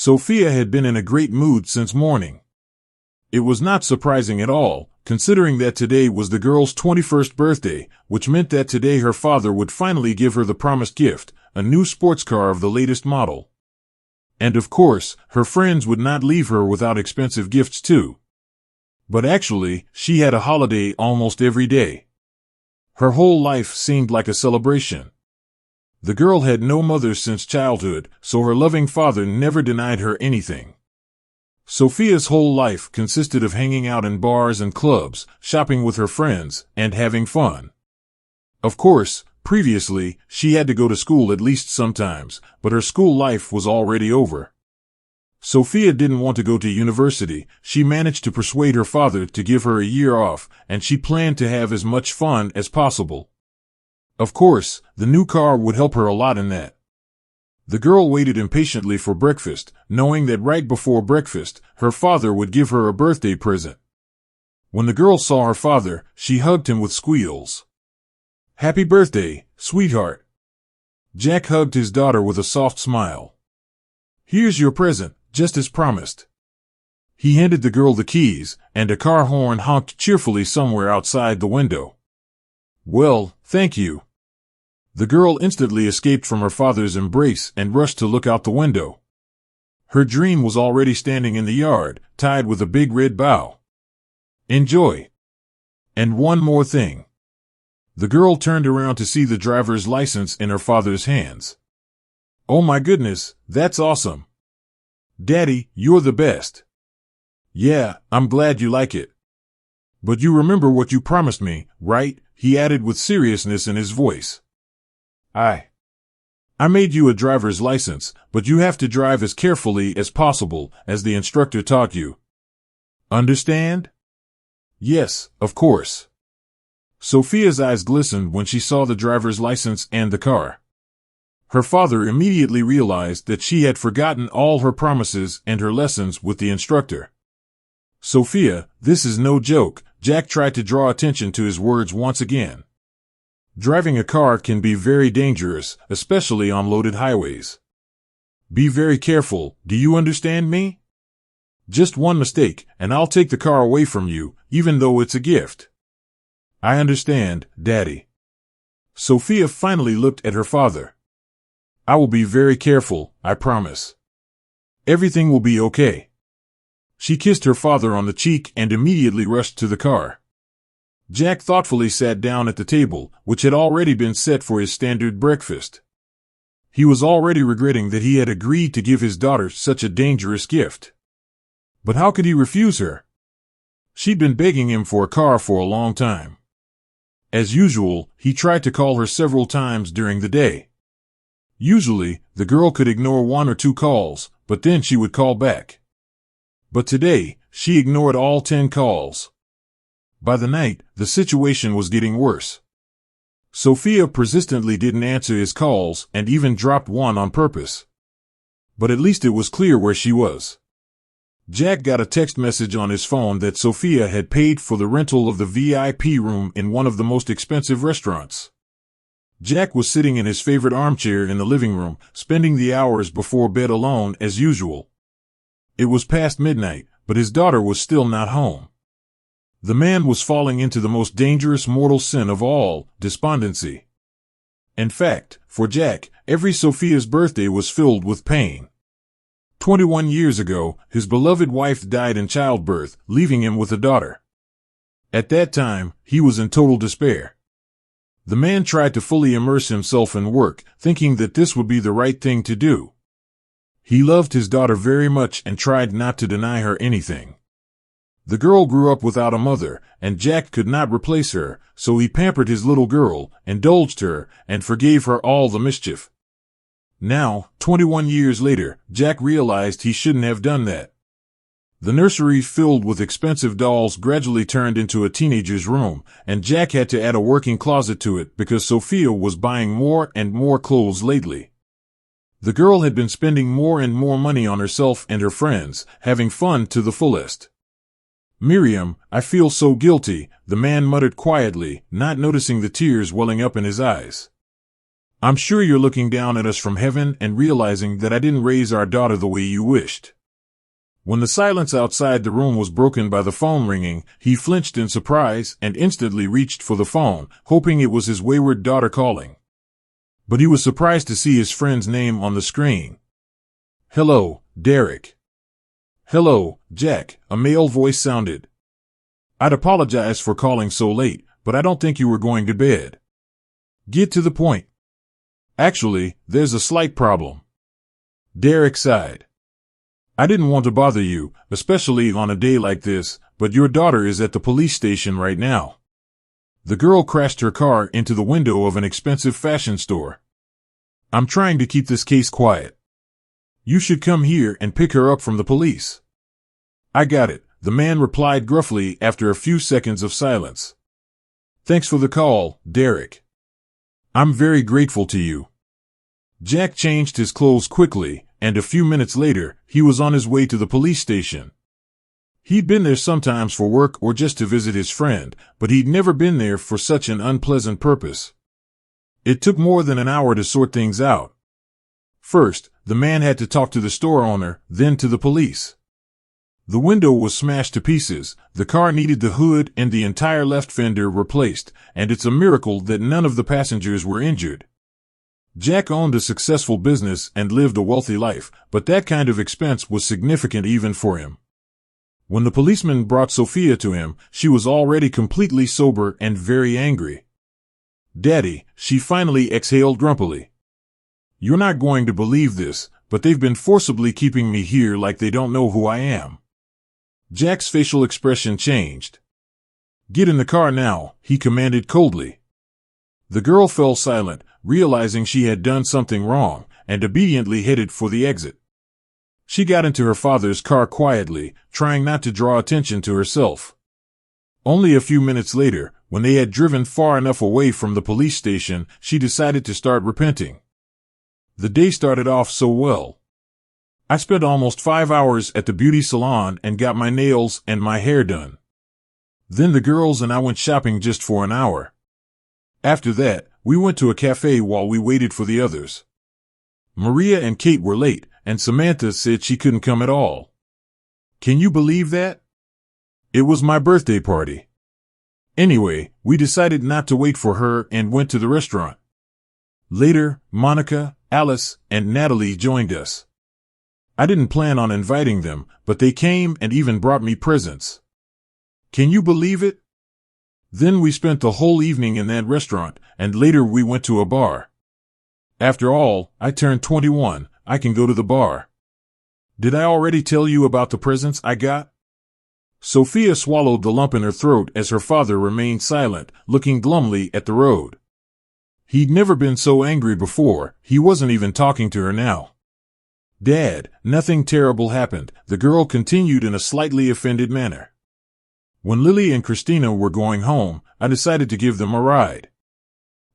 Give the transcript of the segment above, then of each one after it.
Sophia had been in a great mood since morning. It was not surprising at all, considering that today was the girl's 21st birthday, which meant that today her father would finally give her the promised gift, a new sports car of the latest model. And of course, her friends would not leave her without expensive gifts too. But actually, she had a holiday almost every day. Her whole life seemed like a celebration. The girl had no mother since childhood, so her loving father never denied her anything. Sophia's whole life consisted of hanging out in bars and clubs, shopping with her friends, and having fun. Of course, previously, she had to go to school at least sometimes, but her school life was already over. Sophia didn't want to go to university. She managed to persuade her father to give her a year off, and she planned to have as much fun as possible. Of course, the new car would help her a lot in that. The girl waited impatiently for breakfast, knowing that right before breakfast, her father would give her a birthday present. When the girl saw her father, she hugged him with squeals. "Happy birthday, sweetheart." Jack hugged his daughter with a soft smile. "Here's your present, just as promised." He handed the girl the keys, and a car horn honked cheerfully somewhere outside the window. "Well, thank you." The girl instantly escaped from her father's embrace and rushed to look out the window. Her dream was already standing in the yard, tied with a big red bow. "Enjoy." And one more thing. The girl turned around to see the driver's license in her father's hands. "Oh my goodness, that's awesome. Daddy, you're the best." "Yeah, I'm glad you like it. But you remember what you promised me, right?" he added with seriousness in his voice. I made you a driver's license, but you have to drive as carefully as possible, as the instructor taught you. Understand?" "Yes, of course." Sophia's eyes glistened when she saw the driver's license and the car. Her father immediately realized that she had forgotten all her promises and her lessons with the instructor. "Sophia, this is no joke," Jack tried to draw attention to his words once again. "Driving a car can be very dangerous, especially on loaded highways. Be very careful, do you understand me? Just one mistake, and I'll take the car away from you, even though it's a gift." "I understand, Daddy." Sophia finally looked at her father. "I will be very careful, I promise. Everything will be okay." She kissed her father on the cheek and immediately rushed to the car. Jack thoughtfully sat down at the table, which had already been set for his standard breakfast. He was already regretting that he had agreed to give his daughter such a dangerous gift. But how could he refuse her? She'd been begging him for a car for a long time. As usual, he tried to call her several times during the day. Usually, the girl could ignore one or two calls, but then she would call back. But today, she ignored all 10 calls. By the night, the situation was getting worse. Sophia persistently didn't answer his calls and even dropped one on purpose. But at least it was clear where she was. Jack got a text message on his phone that Sophia had paid for the rental of the VIP room in one of the most expensive restaurants. Jack was sitting in his favorite armchair in the living room, spending the hours before bed alone as usual. It was past midnight, but his daughter was still not home. The man was falling into the most dangerous mortal sin of all, despondency. In fact, for Jack, every Sophia's birthday was filled with pain. 21 years ago, his beloved wife died in childbirth, leaving him with a daughter. At that time, he was in total despair. The man tried to fully immerse himself in work, thinking that this would be the right thing to do. He loved his daughter very much and tried not to deny her anything. The girl grew up without a mother, and Jack could not replace her, so he pampered his little girl, indulged her, and forgave her all the mischief. Now, 21 years later, Jack realized he shouldn't have done that. The nursery filled with expensive dolls gradually turned into a teenager's room, and Jack had to add a working closet to it because Sophia was buying more and more clothes lately. The girl had been spending more and more money on herself and her friends, having fun to the fullest. "Miriam, I feel so guilty," the man muttered quietly, not noticing the tears welling up in his eyes. I'm sure you're looking down at us from heaven and realizing that I didn't raise our daughter the way you wished." When the silence outside the room was broken by the phone ringing, he flinched in surprise and instantly reached for the phone, hoping it was his wayward daughter calling. But he was surprised to see his friend's name on the screen. "Hello, Derek." "Hello, Jack," a male voice sounded. "I'd apologize for calling so late, but I don't think you were going to bed." "Get to the point." "Actually, there's a slight problem." Derek sighed. "I didn't want to bother you, especially on a day like this, but your daughter is at the police station right now. The girl crashed her car into the window of an expensive fashion store. I'm trying to keep this case quiet. You should come here and pick her up from the police." "I got it," the man replied gruffly after a few seconds of silence. "Thanks for the call, Derek. I'm very grateful to you." Jack changed his clothes quickly, and a few minutes later, he was on his way to the police station. He'd been there sometimes for work or just to visit his friend, but he'd never been there for such an unpleasant purpose. It took more than an hour to sort things out. First, the man had to talk to the store owner, then to the police. The window was smashed to pieces, the car needed the hood and the entire left fender replaced, and it's a miracle that none of the passengers were injured. Jack owned a successful business and lived a wealthy life, but that kind of expense was significant even for him. When the policeman brought Sophia to him, she was already completely sober and very angry. "Daddy," she finally exhaled grumpily. "You're not going to believe this, but they've been forcibly keeping me here like they don't know who I am." Jack's facial expression changed. "Get in the car now," he commanded coldly. The girl fell silent, realizing she had done something wrong, and obediently headed for the exit. She got into her father's car quietly, trying not to draw attention to herself. Only a few minutes later, when they had driven far enough away from the police station, she decided to start repenting. The day started off so well. "I spent almost 5 hours at the beauty salon and got my nails and my hair done. Then the girls and I went shopping just for an hour. After that, we went to a cafe while we waited for the others. Maria and Kate were late, and Samantha said she couldn't come at all. Can you believe that? It was my birthday party. Anyway, we decided not to wait for her and went to the restaurant. Later, Monica, Alice, and Natalie joined us. I didn't plan on inviting them, but they came and even brought me presents. Can you believe it? Then we spent the whole evening in that restaurant, and later we went to a bar. After all, I turned 21, I can go to the bar. Did I already tell you about the presents I got?" Sophia swallowed the lump in her throat as her father remained silent, looking glumly at the road. He'd never been so angry before, he wasn't even talking to her now. "Dad, nothing terrible happened," the girl continued in a slightly offended manner. "When Lily and Christina were going home, I decided to give them a ride.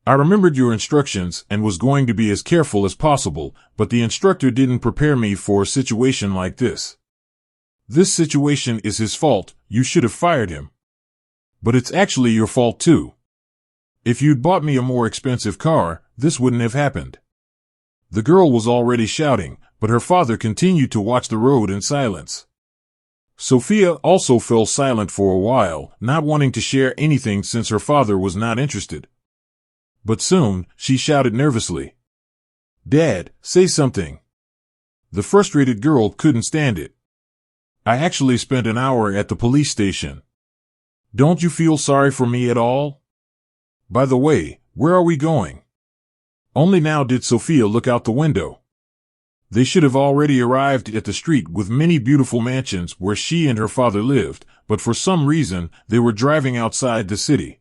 I remembered your instructions and was going to be as careful as possible, but the instructor didn't prepare me for a situation like this. This situation is his fault, you should have fired him. But it's actually your fault too. If you'd bought me a more expensive car, this wouldn't have happened." The girl was already shouting, but her father continued to watch the road in silence. Sophia also fell silent for a while, not wanting to share anything since her father was not interested. But soon, she shouted nervously, "Dad, say something." The frustrated girl couldn't stand it. "I actually spent an hour at the police station. Don't you feel sorry for me at all? By the way, where are we going?" Only now did Sophia look out the window. They should have already arrived at the street with many beautiful mansions where she and her father lived, but for some reason, they were driving outside the city.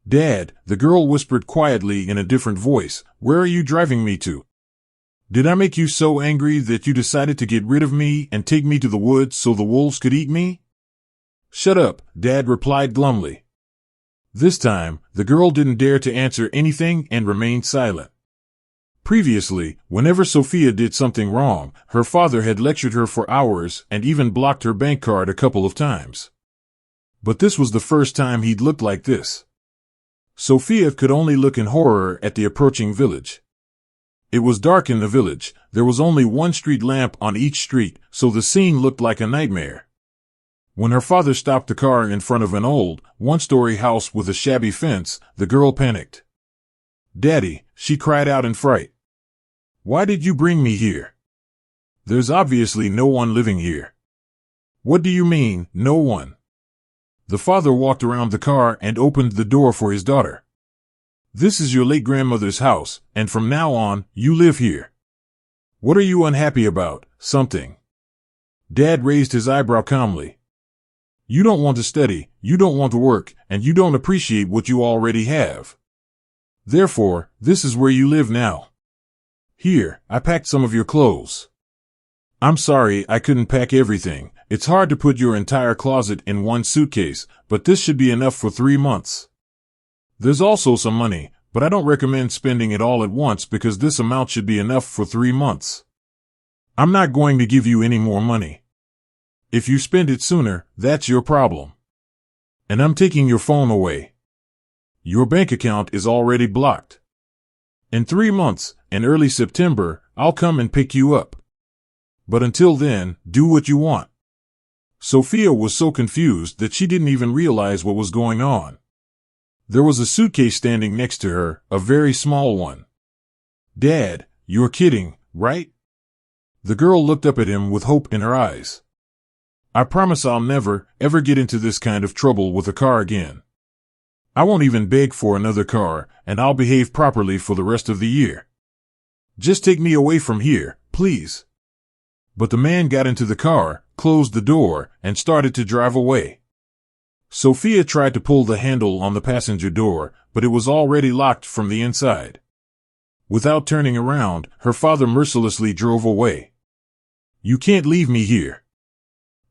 "Dad," the girl whispered quietly in a different voice, "where are you driving me to? Did I make you so angry that you decided to get rid of me and take me to the woods so the wolves could eat me?" "Shut up," Dad replied glumly. This time, the girl didn't dare to answer anything and remained silent. Previously, whenever Sophia did something wrong, her father had lectured her for hours and even blocked her bank card a couple of times. But this was the first time he'd looked like this. Sophia could only look in horror at the approaching village. It was dark in the village. There was only one street lamp on each street, so the scene looked like a nightmare. When her father stopped the car in front of an old, one-story house with a shabby fence, the girl panicked. "Daddy," she cried out in fright. "Why did you bring me here? There's obviously no one living here." "What do you mean, no one?" The father walked around the car and opened the door for his daughter. "This is your late grandmother's house, and from now on, you live here. What are you unhappy about? Something?" Dad raised his eyebrow calmly. "You don't want to study, you don't want to work, and you don't appreciate what you already have. Therefore, this is where you live now. Here, I packed some of your clothes. I'm sorry I couldn't pack everything. It's hard to put your entire closet in one suitcase, but this should be enough for 3 months. There's also some money, but I don't recommend spending it all at once because this amount should be enough for 3 months. I'm not going to give you any more money. If you spend it sooner, that's your problem. And I'm taking your phone away. Your bank account is already blocked. In 3 months, in early September, I'll come and pick you up. But until then, do what you want." Sophia was so confused that she didn't even realize what was going on. There was a suitcase standing next to her, a very small one. "Dad, you're kidding, right?" The girl looked up at him with hope in her eyes. "I promise I'll never, ever get into this kind of trouble with a car again. I won't even beg for another car, and I'll behave properly for the rest of the year. Just take me away from here, please." But the man got into the car, closed the door, and started to drive away. Sophia tried to pull the handle on the passenger door, but it was already locked from the inside. Without turning around, her father mercilessly drove away. "You can't leave me here."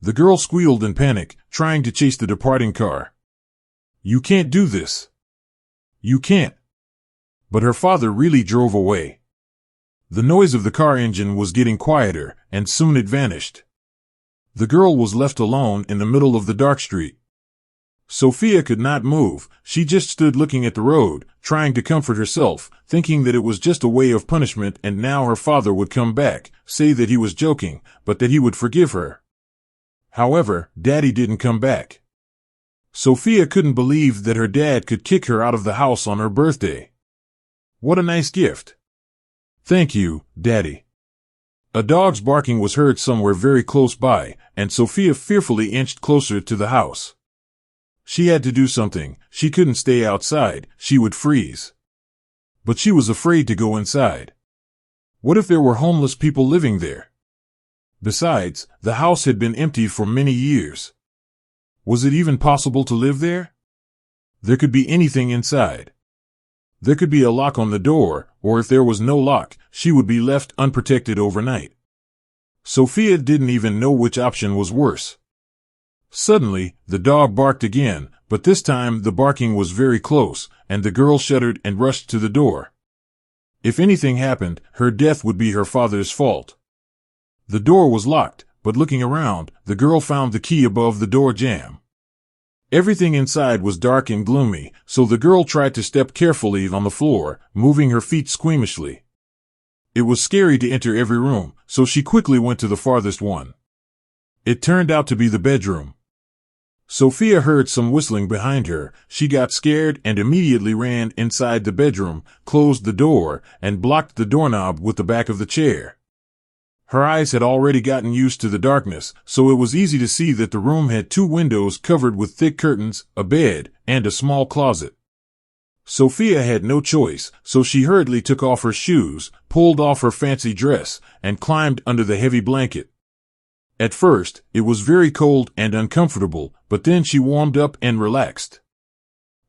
The girl squealed in panic, trying to chase the departing car. "You can't do this. You can't." But her father really drove away. The noise of the car engine was getting quieter, and soon it vanished. The girl was left alone in the middle of the dark street. Sophia could not move. She just stood looking at the road, trying to comfort herself, thinking that it was just a way of punishment and now her father would come back, say that he was joking, but that he would forgive her. However, Daddy didn't come back. Sophia couldn't believe that her dad could kick her out of the house on her birthday. What a nice gift. "Thank you, Daddy." A dog's barking was heard somewhere very close by, and Sophia fearfully inched closer to the house. She had to do something. She couldn't stay outside. She would freeze. But she was afraid to go inside. What if there were homeless people living there? Besides, the house had been empty for many years. Was it even possible to live there? There could be anything inside. There could be a lock on the door, or if there was no lock, she would be left unprotected overnight. Sophia didn't even know which option was worse. Suddenly, the dog barked again, but this time the barking was very close, and the girl shuddered and rushed to the door. If anything happened, her death would be her father's fault. The door was locked, but looking around, the girl found the key above the door jamb. Everything inside was dark and gloomy, so the girl tried to step carefully on the floor, moving her feet squeamishly. It was scary to enter every room, so she quickly went to the farthest one. It turned out to be the bedroom. Sophia heard some whistling behind her. She got scared and immediately ran inside the bedroom, closed the door, and blocked the doorknob with the back of the chair. Her eyes had already gotten used to the darkness, so it was easy to see that the room had 2 windows covered with thick curtains, a bed, and a small closet. Sophia had no choice, so she hurriedly took off her shoes, pulled off her fancy dress, and climbed under the heavy blanket. At first, it was very cold and uncomfortable, but then she warmed up and relaxed.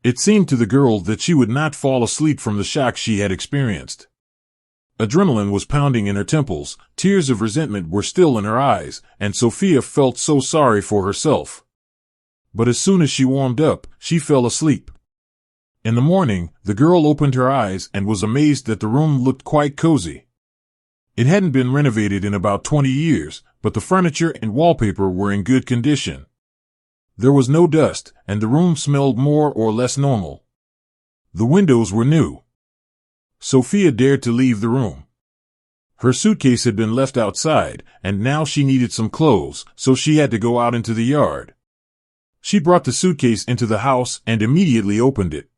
It seemed to the girl that she would not fall asleep from the shock she had experienced. Adrenaline was pounding in her temples, tears of resentment were still in her eyes, and Sophia felt so sorry for herself. But as soon as she warmed up, she fell asleep. In the morning, the girl opened her eyes and was amazed that the room looked quite cozy. It hadn't been renovated in about 20 years, but the furniture and wallpaper were in good condition. There was no dust, and the room smelled more or less normal. The windows were new. Sophia dared to leave the room. Her suitcase had been left outside, and now she needed some clothes, so she had to go out into the yard. She brought the suitcase into the house and immediately opened it.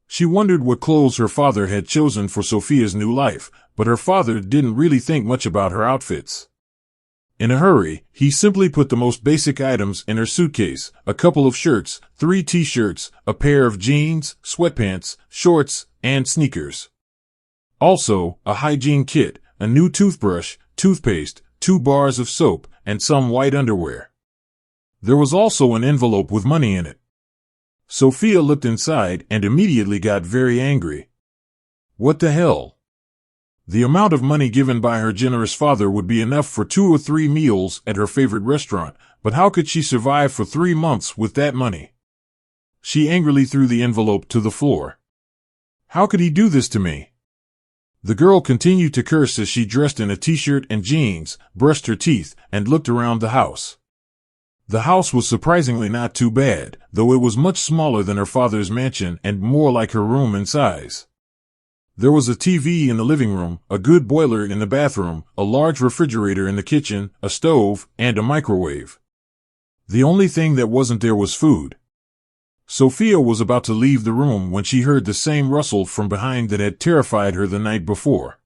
She wondered what clothes her father had chosen for Sophia's new life, but her father didn't really think much about her outfits. In a hurry, he simply put the most basic items in her suitcase: a couple of shirts, 3 t-shirts, a pair of jeans, sweatpants, shorts, and sneakers. Also, a hygiene kit, a new toothbrush, toothpaste, 2 bars of soap, and some white underwear. There was also an envelope with money in it. Sophia looked inside and immediately got very angry. What the hell? The amount of money given by her generous father would be enough for 2 or 3 meals at her favorite restaurant, but how could she survive for 3 months with that money? She angrily threw the envelope to the floor. How could he do this to me? The girl continued to curse as she dressed in a t-shirt and jeans, brushed her teeth, and looked around the house. The house was surprisingly not too bad, though it was much smaller than her father's mansion and more like her room in size. There was a TV in the living room, a good boiler in the bathroom, a large refrigerator in the kitchen, a stove, and a microwave. The only thing that wasn't there was food. Sophia was about to leave the room when she heard the same rustle from behind that had terrified her the night before.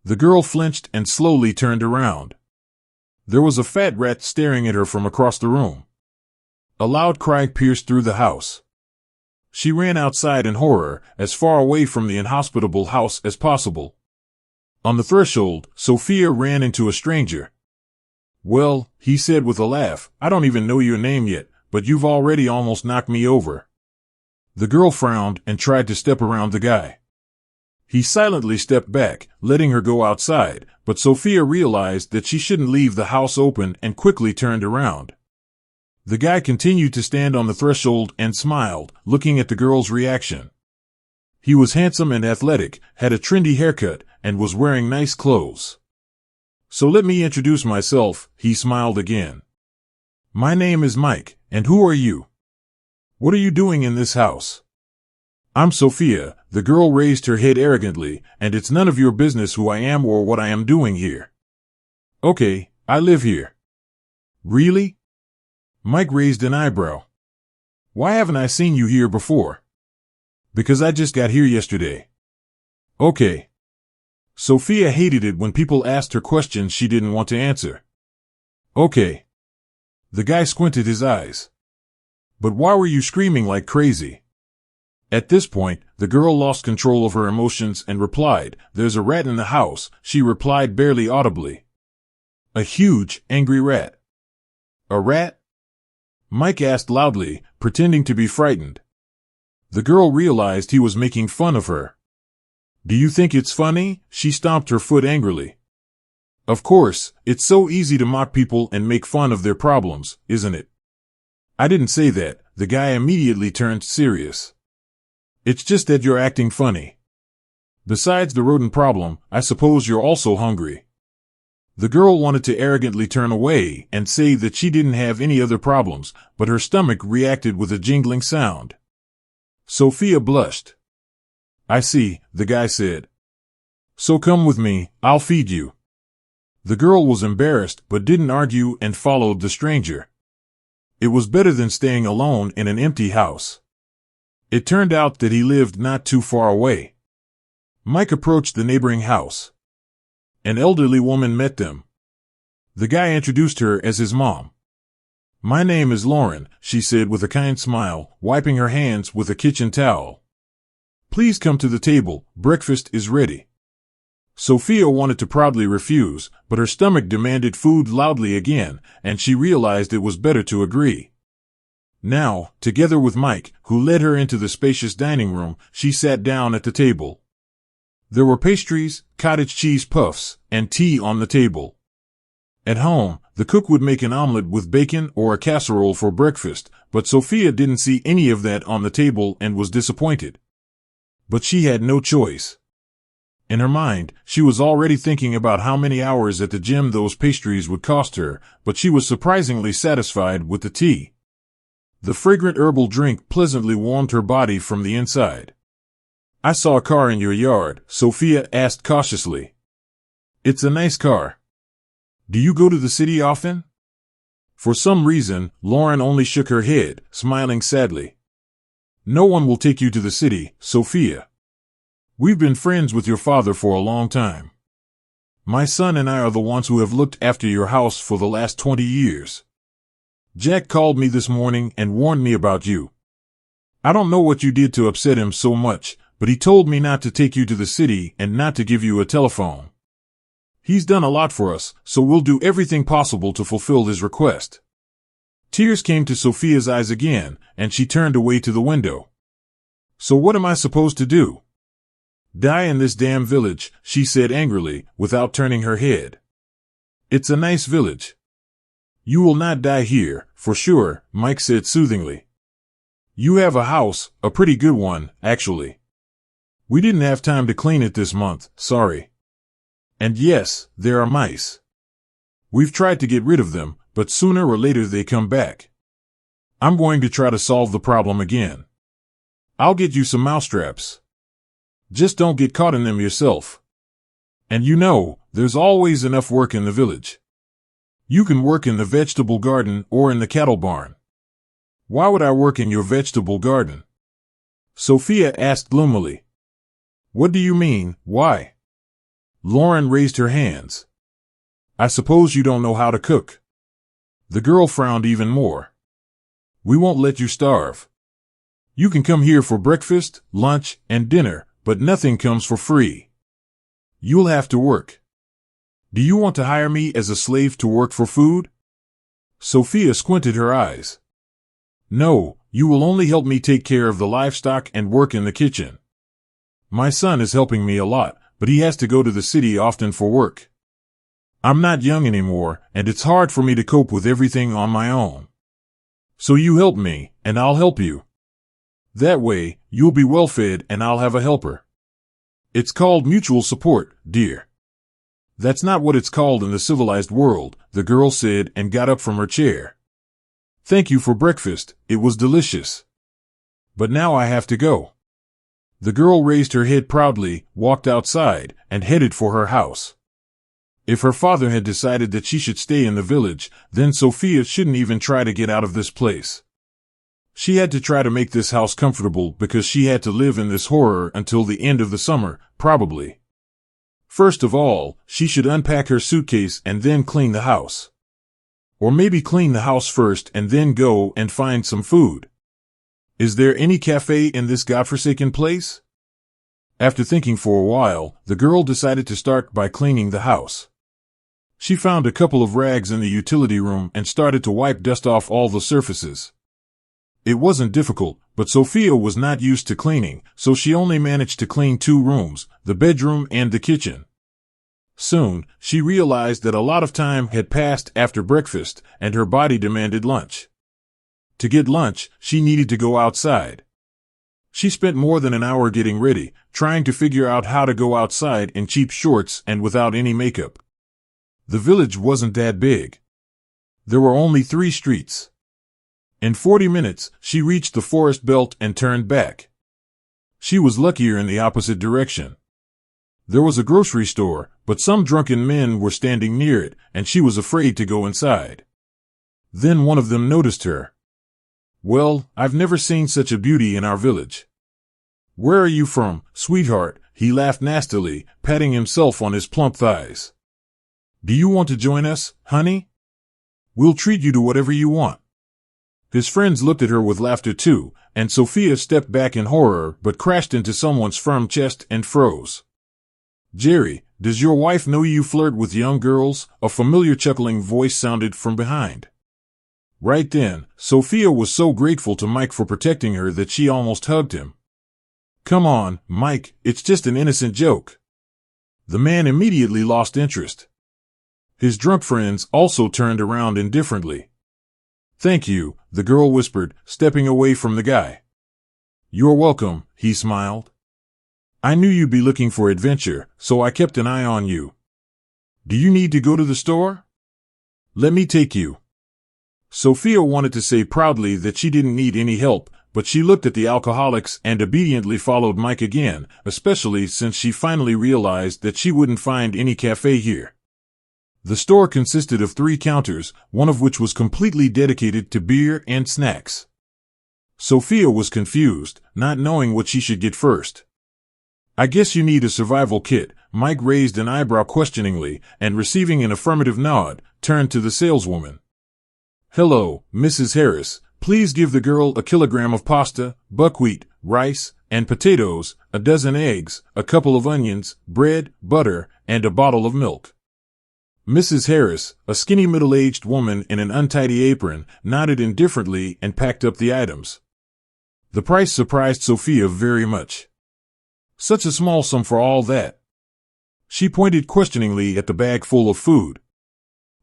The girl flinched and slowly turned around. There was a fat rat staring at her from across the room. A loud cry pierced through the house. She ran outside in horror, as far away from the inhospitable house as possible. On the threshold, Sophia ran into a stranger. "Well," he said with a laugh, "I don't even know your name yet, but you've already almost knocked me over." The girl frowned and tried to step around the guy. He silently stepped back, letting her go outside, but Sophia realized that she shouldn't leave the house open and quickly turned around. The guy continued to stand on the threshold and smiled, looking at the girl's reaction. He was handsome and athletic, had a trendy haircut, and was wearing nice clothes. "So let me introduce myself," he smiled again. "My name is Mike, and who are you? What are you doing in this house?" "I'm Sophia." The girl raised her head arrogantly, "and it's none of your business who I am or what I am doing here." "Okay, I live here." "Really?" Mike raised an eyebrow. "Why haven't I seen you here before?" "Because I just got here yesterday." "Okay." Sophia hated it when people asked her questions she didn't want to answer. "Okay." The guy squinted his eyes. "But why were you screaming like crazy?" At this point, the girl lost control of her emotions and replied, "There's a rat in the house," she replied barely audibly. "A huge, angry rat." "A rat?" Mike asked loudly, pretending to be frightened. The girl realized he was making fun of her. "Do you think it's funny?" She stomped her foot angrily. "Of course, it's so easy to mock people and make fun of their problems, isn't it?" "I didn't say that." The guy immediately turned serious. "It's just that you're acting funny. Besides the rodent problem, I suppose you're also hungry." The girl wanted to arrogantly turn away and say that she didn't have any other problems, but her stomach reacted with a jingling sound. Sophia blushed. "I see," the guy said. "So come with me, I'll feed you." The girl was embarrassed but didn't argue and followed the stranger. It was better than staying alone in an empty house. It turned out that he lived not too far away. Mike approached the neighboring house. An elderly woman met them. The guy introduced her as his mom. "My name is Lauren," she said with a kind smile, wiping her hands with a kitchen towel. "Please come to the table, breakfast is ready." Sophia wanted to proudly refuse, but her stomach demanded food loudly again, and she realized it was better to agree. Now, together with Mike, who led her into the spacious dining room, she sat down at the table. There were pastries, cottage cheese puffs, and tea on the table. At home, the cook would make an omelet with bacon or a casserole for breakfast, but Sophia didn't see any of that on the table and was disappointed. But she had no choice. In her mind, she was already thinking about how many hours at the gym those pastries would cost her, but she was surprisingly satisfied with the tea. The fragrant herbal drink pleasantly warmed her body from the inside. I saw a car in your yard, Sophia asked cautiously. It's a nice car. Do you go to the city often? For some reason, Lauren only shook her head, smiling sadly. No one will take you to the city, Sophia. We've been friends with your father for a long time. My son and I are the ones who have looked after your house for the last 20 years. Jack called me this morning and warned me about you. I don't know what you did to upset him so much, but he told me not to take you to the city and not to give you a telephone. He's done a lot for us, so we'll do everything possible to fulfill his request. Tears came to Sophia's eyes again, and she turned away to the window. So what am I supposed to do? Die in this damn village, she said angrily, without turning her head. It's a nice village. You will not die here, for sure, Mike said soothingly. You have a house, a pretty good one, actually. We didn't have time to clean it this month, sorry. And yes, there are mice. We've tried to get rid of them, but sooner or later they come back. I'm going to try to solve the problem again. I'll get you some mousetraps. Just don't get caught in them yourself. And you know, there's always enough work in the village. You can work in the vegetable garden or in the cattle barn. Why would I work in your vegetable garden? Sophia asked gloomily. What do you mean, why? Lauren raised her hands. I suppose you don't know how to cook. The girl frowned even more. We won't let you starve. You can come here for breakfast, lunch, and dinner, but nothing comes for free. You'll have to work. Do you want to hire me as a slave to work for food? Sophia squinted her eyes. No, you will only help me take care of the livestock and work in the kitchen. My son is helping me a lot, but he has to go to the city often for work. I'm not young anymore, and it's hard for me to cope with everything on my own. So you help me, and I'll help you. That way, you'll be well fed and I'll have a helper. It's called mutual support, dear. That's not what it's called in the civilized world, the girl said and got up from her chair. Thank you for breakfast, it was delicious. But now I have to go. The girl raised her head proudly, walked outside, and headed for her house. If her father had decided that she should stay in the village, then Sophia shouldn't even try to get out of this place. She had to try to make this house comfortable because she had to live in this horror until the end of the summer, probably. First of all, she should unpack her suitcase and then clean the house. Or maybe clean the house first and then go and find some food. Is there any cafe in this godforsaken place? After thinking for a while, the girl decided to start by cleaning the house. She found a couple of rags in the utility room and started to wipe dust off all the surfaces. It wasn't difficult, but Sophia was not used to cleaning, so she only managed to clean 2 rooms, the bedroom and the kitchen. Soon, she realized that a lot of time had passed after breakfast, and her body demanded lunch. To get lunch, she needed to go outside. She spent more than an hour getting ready, trying to figure out how to go outside in cheap shorts and without any makeup. The village wasn't that big. There were only 3 streets. In 40 minutes, she reached the forest belt and turned back. She was luckier in the opposite direction. There was a grocery store, but some drunken men were standing near it, and she was afraid to go inside. Then one of them noticed her. Well, I've never seen such a beauty in our village. Where are you from, sweetheart? He laughed nastily, patting himself on his plump thighs. Do you want to join us, honey? We'll treat you to whatever you want. His friends looked at her with laughter too, and Sophia stepped back in horror but crashed into someone's firm chest and froze. Jerry, does your wife know you flirt with young girls? A familiar chuckling voice sounded from behind. Right then, Sophia was so grateful to Mike for protecting her that she almost hugged him. Come on, Mike, it's just an innocent joke. The man immediately lost interest. His drunk friends also turned around indifferently. Thank you, the girl whispered, stepping away from the guy. You're welcome, he smiled. I knew you'd be looking for adventure, so I kept an eye on you. Do you need to go to the store? Let me take you. Sophia wanted to say proudly that she didn't need any help, but she looked at the alcoholics and obediently followed Mike again, especially since she finally realized that she wouldn't find any cafe here. The store consisted of 3 counters, one of which was completely dedicated to beer and snacks. Sophia was confused, not knowing what she should get first. "I guess you need a survival kit." Mike raised an eyebrow questioningly, and receiving an affirmative nod, turned to the saleswoman. "Hello, Mrs. Harris. Please give the girl a kilogram of pasta, buckwheat, rice, and potatoes, a dozen eggs, a couple of onions, bread, butter, and a bottle of milk." Mrs. Harris, a skinny middle-aged woman in an untidy apron, nodded indifferently and packed up the items. The price surprised Sophia very much. Such a small sum for all that. She pointed questioningly at the bag full of food.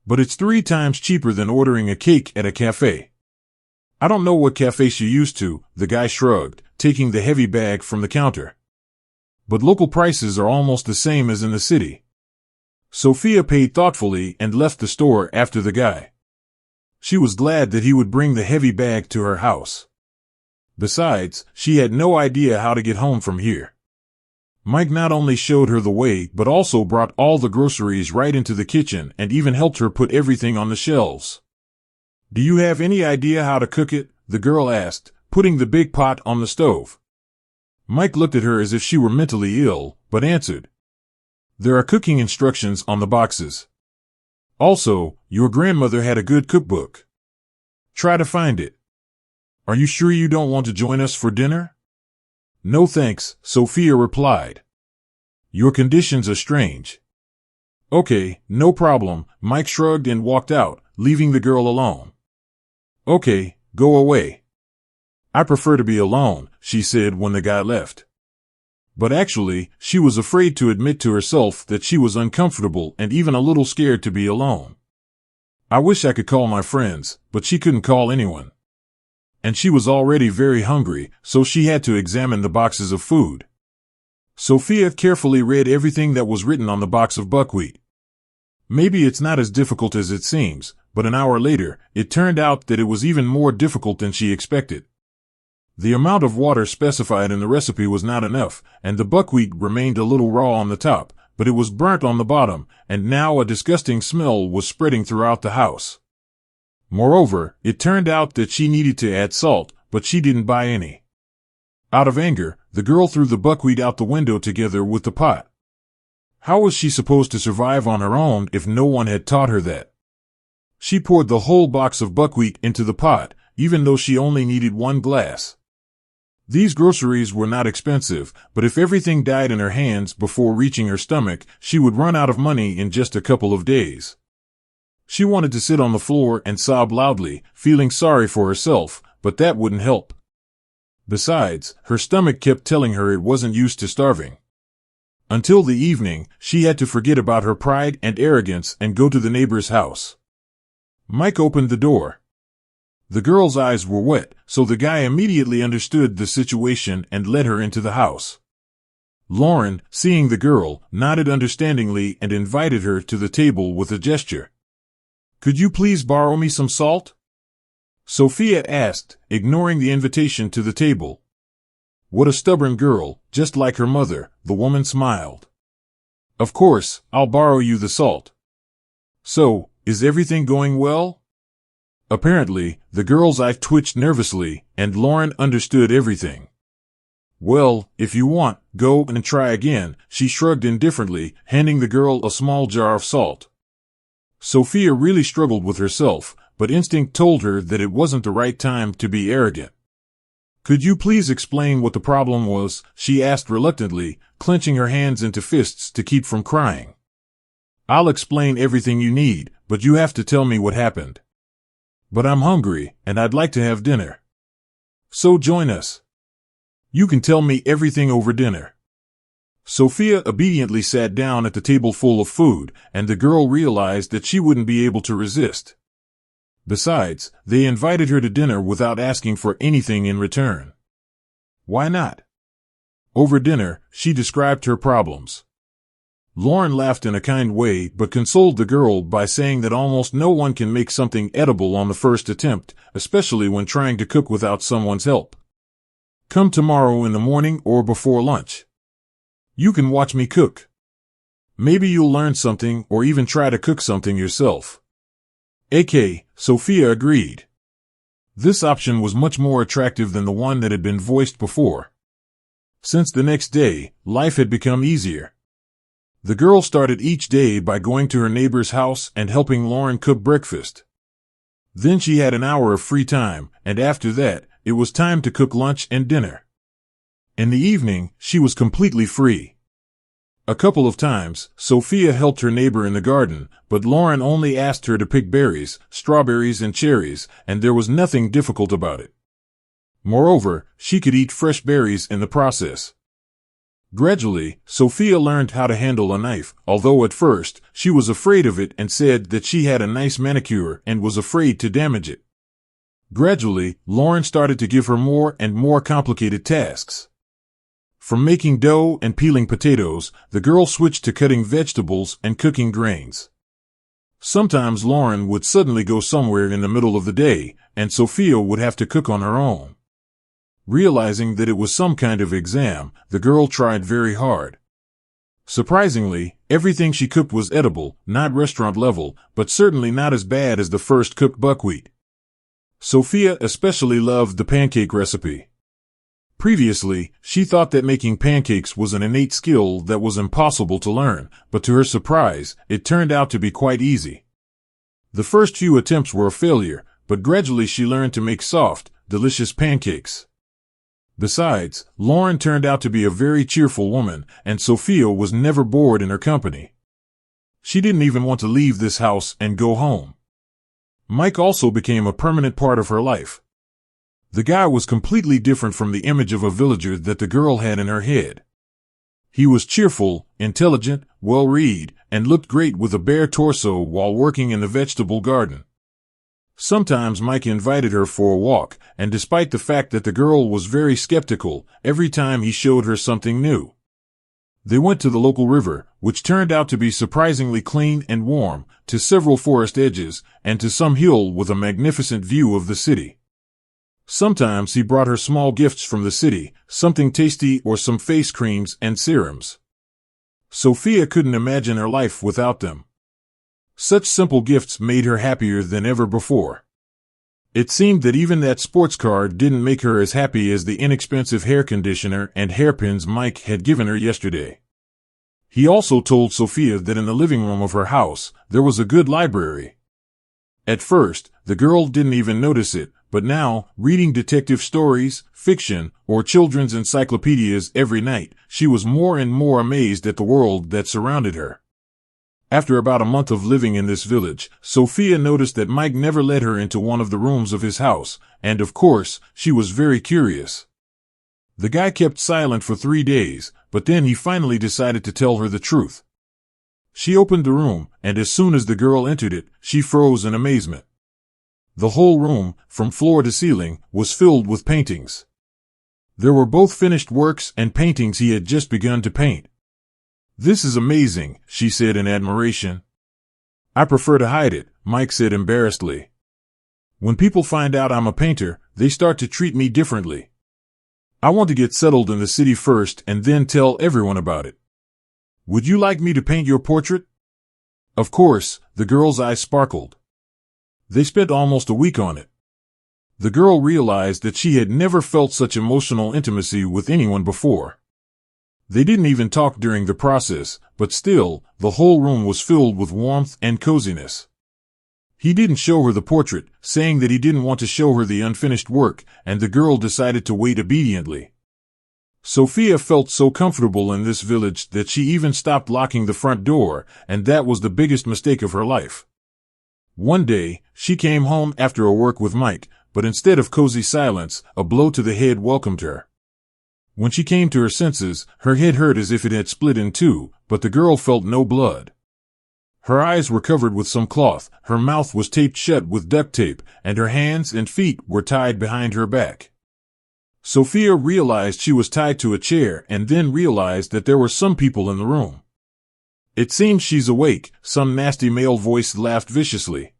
"But it's 3 times cheaper than ordering a cake at a cafe." "I don't know what cafes you're used to," the guy shrugged, taking the heavy bag from the counter. "But local prices are almost the same as in the city." Sophia paid thoughtfully and left the store after the guy. She was glad that he would bring the heavy bag to her house. Besides, she had no idea how to get home from here. Mike not only showed her the way, but also brought all the groceries right into the kitchen and even helped her put everything on the shelves. "Do you have any idea how to cook it?" the girl asked, putting the big pot on the stove. Mike looked at her as if she were mentally ill, but answered, "There are cooking instructions on the boxes. Also, your grandmother had a good cookbook. Try to find it. Are you sure you don't want to join us for dinner?" "No thanks," Sophia replied. "Your conditions are strange." "Okay, no problem." Mike shrugged and walked out, leaving the girl alone. "Okay, go away." "I prefer to be alone," she said when the guy left. But actually, she was afraid to admit to herself that she was uncomfortable and even a little scared to be alone. "I wish I could call my friends," but she couldn't call anyone. And she was already very hungry, so she had to examine the boxes of food. Sophia carefully read everything that was written on the box of buckwheat. Maybe it's not as difficult as it seems, but an hour later, it turned out that it was even more difficult than she expected. The amount of water specified in the recipe was not enough, and the buckwheat remained a little raw on the top, but it was burnt on the bottom, and now a disgusting smell was spreading throughout the house. Moreover, it turned out that she needed to add salt, but she didn't buy any. Out of anger, the girl threw the buckwheat out the window together with the pot. How was she supposed to survive on her own if no one had taught her that? She poured the whole box of buckwheat into the pot, even though she only needed 1 glass. These groceries were not expensive, but if everything died in her hands before reaching her stomach, she would run out of money in just a couple of days. She wanted to sit on the floor and sob loudly, feeling sorry for herself, but that wouldn't help. Besides, her stomach kept telling her it wasn't used to starving. Until the evening, she had to forget about her pride and arrogance and go to the neighbor's house. Mike opened the door. The girl's eyes were wet, so the guy immediately understood the situation and led her into the house. Lauren, seeing the girl, nodded understandingly and invited her to the table with a gesture. "Could you please borrow me some salt?" Sophia asked, ignoring the invitation to the table. What a stubborn girl, just like her mother, the woman smiled. "Of course, I'll borrow you the salt. So, is everything going well?" Apparently, the girl's eye twitched nervously, and Lauren understood everything. "Well, if you want, go and try again," she shrugged indifferently, handing the girl a small jar of salt. Sophia really struggled with herself, but instinct told her that it wasn't the right time to be arrogant. "Could you please explain what the problem was?" she asked reluctantly, clenching her hands into fists to keep from crying. "I'll explain everything you need, but you have to tell me what happened." "But I'm hungry, and I'd like to have dinner." "So join us. You can tell me everything over dinner." Sophia obediently sat down at the table full of food, and the girl realized that she wouldn't be able to resist. Besides, they invited her to dinner without asking for anything in return. Why not? Over dinner, she described her problems. Lauren laughed in a kind way but consoled the girl by saying that almost no one can make something edible on the first attempt, especially when trying to cook without someone's help. Come tomorrow in the morning or before lunch. You can watch me cook. Maybe you'll learn something or even try to cook something yourself. Sophia agreed. This option was much more attractive than the one that had been voiced before. Since the next day, life had become easier. The girl started each day by going to her neighbor's house and helping Lauren cook breakfast. Then she had an hour of free time, and after that, it was time to cook lunch and dinner. In the evening, she was completely free. A couple of times, Sophia helped her neighbor in the garden, but Lauren only asked her to pick berries, strawberries, and cherries, and there was nothing difficult about it. Moreover, she could eat fresh berries in the process. Gradually, Sophia learned how to handle a knife, although at first, she was afraid of it and said that she had a nice manicure and was afraid to damage it. Gradually, Lauren started to give her more and more complicated tasks. From making dough and peeling potatoes, the girl switched to cutting vegetables and cooking grains. Sometimes Lauren would suddenly go somewhere in the middle of the day, and Sophia would have to cook on her own. Realizing that it was some kind of exam, the girl tried very hard. Surprisingly, everything she cooked was edible, not restaurant level, but certainly not as bad as the first cooked buckwheat. Sophia especially loved the pancake recipe. Previously, she thought that making pancakes was an innate skill that was impossible to learn, but to her surprise, it turned out to be quite easy. The first few attempts were a failure, but gradually she learned to make soft, delicious pancakes. Besides, Lauren turned out to be a very cheerful woman, and Sophia was never bored in her company. She didn't even want to leave this house and go home. Mike also became a permanent part of her life. The guy was completely different from the image of a villager that the girl had in her head. He was cheerful, intelligent, well-read, and looked great with a bare torso while working in the vegetable garden. Sometimes Mike invited her for a walk, and despite the fact that the girl was very skeptical, every time he showed her something new. They went to the local river, which turned out to be surprisingly clean and warm, to several forest edges, and to some hill with a magnificent view of the city. Sometimes he brought her small gifts from the city, something tasty or some face creams and serums. Sophia couldn't imagine her life without them. Such simple gifts made her happier than ever before. It seemed that even that sports car didn't make her as happy as the inexpensive hair conditioner and hairpins Mike had given her yesterday. He also told Sophia that in the living room of her house, there was a good library. At first, the girl didn't even notice it, but now, reading detective stories, fiction, or children's encyclopedias every night, she was more and more amazed at the world that surrounded her. After about a month of living in this village, Sophia noticed that Mike never let her into one of the rooms of his house, and of course, she was very curious. The guy kept silent for 3 days, but then he finally decided to tell her the truth. She opened the room, and as soon as the girl entered it, she froze in amazement. The whole room, from floor to ceiling, was filled with paintings. There were both finished works and paintings he had just begun to paint. "This is amazing," she said in admiration. "I prefer to hide it," Mike said embarrassedly. "When people find out I'm a painter, they start to treat me differently. I want to get settled in the city first and then tell everyone about it. Would you like me to paint your portrait?" Of course, the girl's eyes sparkled. They spent almost a week on it. The girl realized that she had never felt such emotional intimacy with anyone before. They didn't even talk during the process, but still, the whole room was filled with warmth and coziness. He didn't show her the portrait, saying that he didn't want to show her the unfinished work, and the girl decided to wait obediently. Sophia felt so comfortable in this village that she even stopped locking the front door, and that was the biggest mistake of her life. One day, she came home after a work with Mike, but instead of cozy silence, a blow to the head welcomed her. When she came to her senses, her head hurt as if it had split in two, but the girl felt no blood. Her eyes were covered with some cloth, her mouth was taped shut with duct tape, and her hands and feet were tied behind her back. Sophia realized she was tied to a chair and then realized that there were some people in the room. "It seems she's awake," some nasty male voice laughed viciously.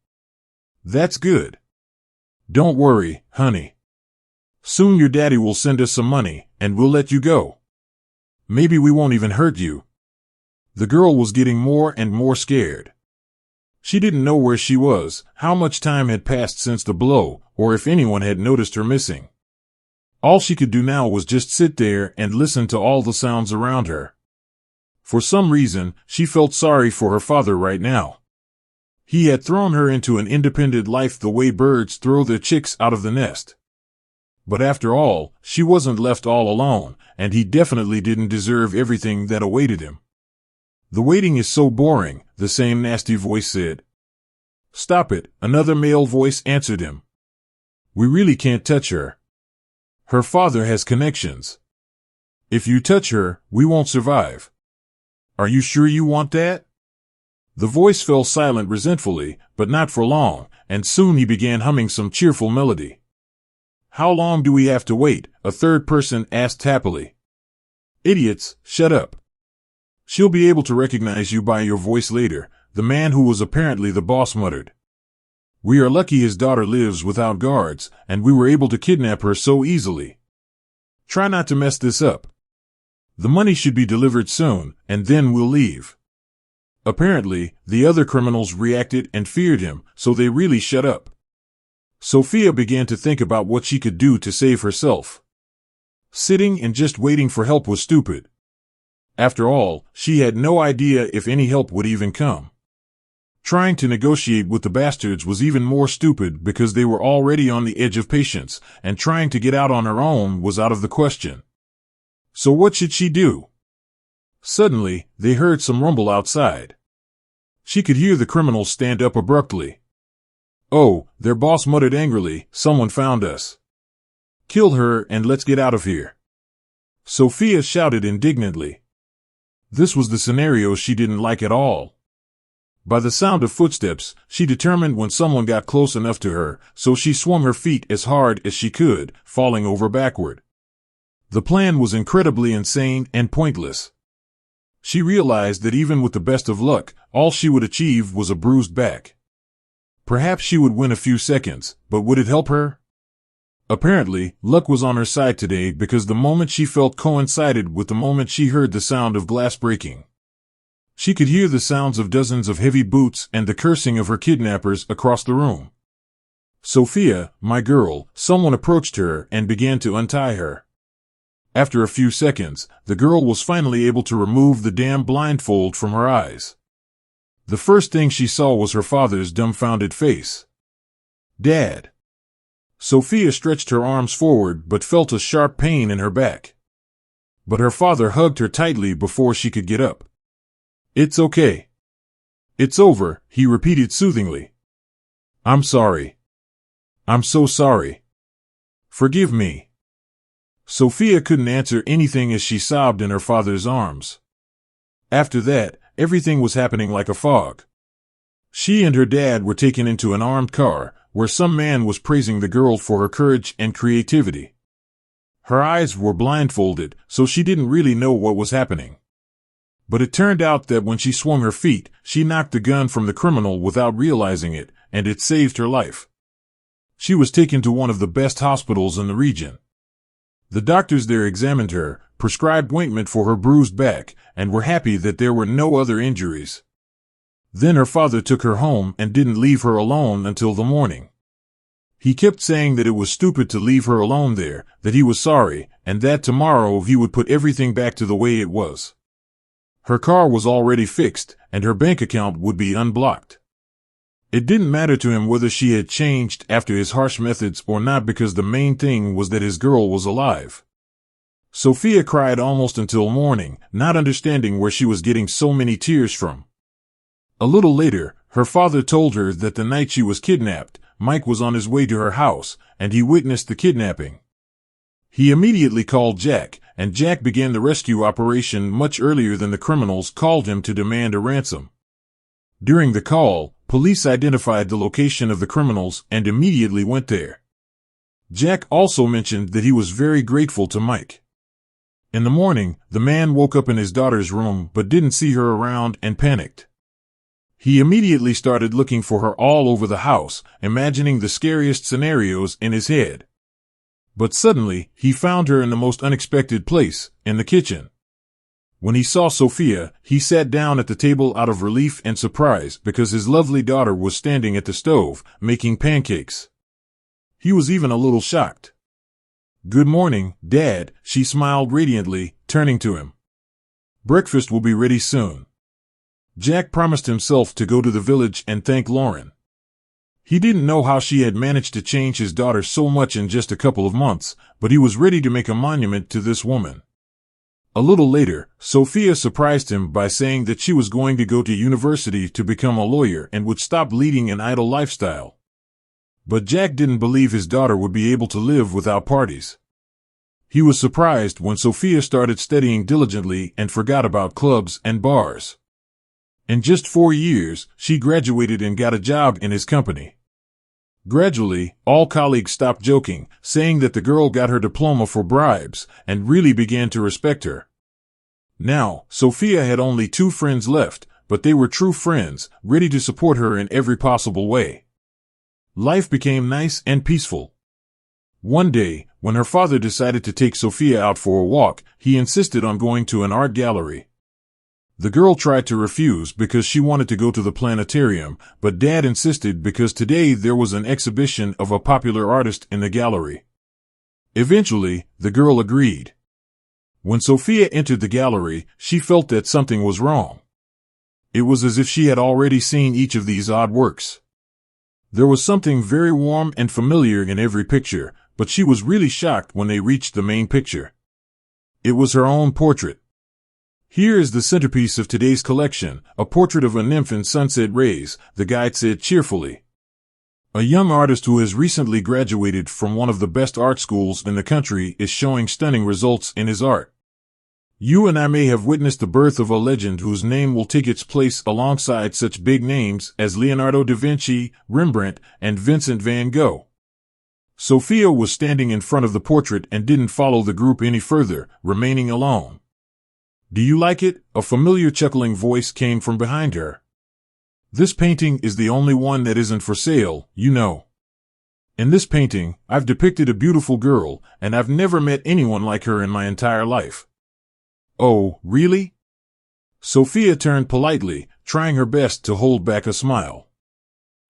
"That's good. Don't worry, honey." Soon your daddy will send us some money, and we'll let you go. Maybe we won't even hurt you." The girl was getting more and more scared. She didn't know where she was, how much time had passed since the blow, or if anyone had noticed her missing. All she could do now was just sit there and listen to all the sounds around her. For some reason, she felt sorry for her father right now. He had thrown her into an independent life the way birds throw their chicks out of the nest. But after all, she wasn't left all alone, and he definitely didn't deserve everything that awaited him. "The waiting is so boring," the same nasty voice said. "Stop it," another male voice answered him. "We really can't touch her. Her father has connections. If you touch her, we won't survive. Are you sure you want that?" The voice fell silent resentfully, but not for long, and soon he began humming some cheerful melody. "How long do we have to wait?" a third person asked happily. "Idiots, shut up. She'll be able to recognize you by your voice later," the man who was apparently the boss muttered. "We are lucky his daughter lives without guards, and we were able to kidnap her so easily. Try not to mess this up. The money should be delivered soon, and then we'll leave." Apparently, the other criminals reacted and feared him, so they really shut up. Sophia began to think about what she could do to save herself. Sitting and just waiting for help was stupid. After all, she had no idea if any help would even come. Trying to negotiate with the bastards was even more stupid because they were already on the edge of patience, and trying to get out on her own was out of the question. So what should she do? Suddenly, they heard some rumble outside. She could hear the criminals stand up abruptly. "Oh," their boss muttered angrily, "someone found us. Kill her and let's get out of here." Sophia shouted indignantly. This was the scenario she didn't like at all. By the sound of footsteps, she determined when someone got close enough to her, so she swung her feet as hard as she could, falling over backward. The plan was incredibly insane and pointless. She realized that even with the best of luck, all she would achieve was a bruised back. Perhaps she would win a few seconds, but would it help her? Apparently, luck was on her side today because the moment she felt coincided with the moment she heard the sound of glass breaking. She could hear the sounds of dozens of heavy boots and the cursing of her kidnappers across the room. "Sophia, my girl," someone approached her and began to untie her. After a few seconds, the girl was finally able to remove the damn blindfold from her eyes. The first thing she saw was her father's dumbfounded face. "Dad." Sophia stretched her arms forward but felt a sharp pain in her back. But her father hugged her tightly before she could get up. "It's okay. It's over," he repeated soothingly. "I'm sorry. I'm so sorry. Forgive me." Sophia couldn't answer anything as she sobbed in her father's arms. After that, everything was happening like a fog. She and her dad were taken into an armed car, where some man was praising the girl for her courage and creativity. Her eyes were blindfolded, so she didn't really know what was happening. But it turned out that when she swung her feet, she knocked the gun from the criminal without realizing it, and it saved her life. She was taken to one of the best hospitals in the region. The doctors there examined her, prescribed ointment for her bruised back, and were happy that there were no other injuries. Then her father took her home and didn't leave her alone until the morning. He kept saying that it was stupid to leave her alone there, that he was sorry, and that tomorrow he would put everything back to the way it was. Her car was already fixed, and her bank account would be unblocked. It didn't matter to him whether she had changed after his harsh methods or not, because the main thing was that his girl was alive. Sophia cried almost until morning, not understanding where she was getting so many tears from. A little later, her father told her that the night she was kidnapped, Mike was on his way to her house, and he witnessed the kidnapping. He immediately called Jack, and Jack began the rescue operation much earlier than the criminals called him to demand a ransom. During the call, police identified the location of the criminals and immediately went there. Jack also mentioned that he was very grateful to Mike. In the morning, the man woke up in his daughter's room but didn't see her around and panicked. He immediately started looking for her all over the house, imagining the scariest scenarios in his head. But suddenly, he found her in the most unexpected place, in the kitchen. When he saw Sophia, he sat down at the table out of relief and surprise because his lovely daughter was standing at the stove, making pancakes. He was even a little shocked. "Good morning, Dad," she smiled radiantly, turning to him. "Breakfast will be ready soon." Jack promised himself to go to the village and thank Lauren. He didn't know how she had managed to change his daughter so much in just a couple of months, but he was ready to make a monument to this woman. A little later, Sophia surprised him by saying that she was going to go to university to become a lawyer and would stop leading an idle lifestyle. But Jack didn't believe his daughter would be able to live without parties. He was surprised when Sophia started studying diligently and forgot about clubs and bars. In just 4 years, she graduated and got a job in his company. Gradually, all colleagues stopped joking, saying that the girl got her diploma for bribes, and really began to respect her. Now, Sophia had only 2 friends left, but they were true friends, ready to support her in every possible way. Life became nice and peaceful. One day, when her father decided to take Sophia out for a walk, he insisted on going to an art gallery. The girl tried to refuse because she wanted to go to the planetarium, but Dad insisted because today there was an exhibition of a popular artist in the gallery. Eventually, the girl agreed. When Sophia entered the gallery, she felt that something was wrong. It was as if she had already seen each of these odd works. There was something very warm and familiar in every picture, but she was really shocked when they reached the main picture. It was her own portrait. "Here is the centerpiece of today's collection, a portrait of a nymph in sunset rays," the guide said cheerfully. "A young artist who has recently graduated from one of the best art schools in the country is showing stunning results in his art. You and I may have witnessed the birth of a legend whose name will take its place alongside such big names as Leonardo da Vinci, Rembrandt, and Vincent van Gogh." Sophia was standing in front of the portrait and didn't follow the group any further, remaining alone. "Do you like it?" A familiar chuckling voice came from behind her. "This painting is the only one that isn't for sale, you know. In this painting, I've depicted a beautiful girl, and I've never met anyone like her in my entire life." "Oh, really?" Sophia turned politely, trying her best to hold back a smile.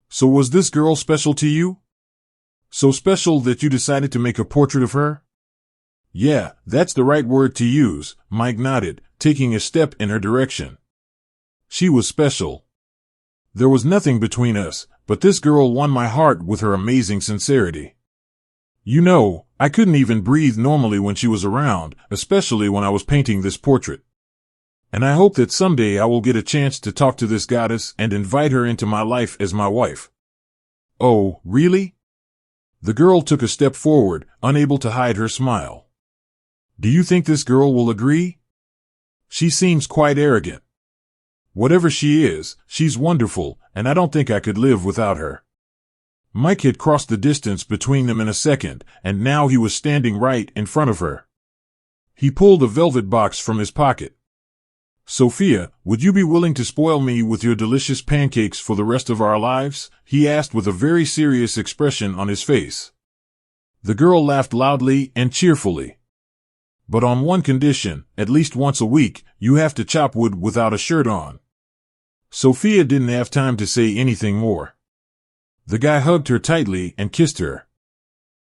"So was this girl special to you? So special that you decided to make a portrait of her?" "Yeah, that's the right word to use," Mike nodded, taking a step in her direction. "She was special. There was nothing between us, but this girl won my heart with her amazing sincerity. You know, I couldn't even breathe normally when she was around, especially when I was painting this portrait. And I hope that someday I will get a chance to talk to this goddess and invite her into my life as my wife." "Oh, really?" The girl took a step forward, unable to hide her smile. "Do you think this girl will agree? She seems quite arrogant. Whatever she is, she's wonderful, and I don't think I could live without her." Mike had crossed the distance between them in a second, and now he was standing right in front of her. He pulled a velvet box from his pocket. "Sophia, would you be willing to spoil me with your delicious pancakes for the rest of our lives?" he asked with a very serious expression on his face. The girl laughed loudly and cheerfully. "But on one condition, at least once a week, you have to chop wood without a shirt on." Sophia didn't have time to say anything more. The guy hugged her tightly and kissed her.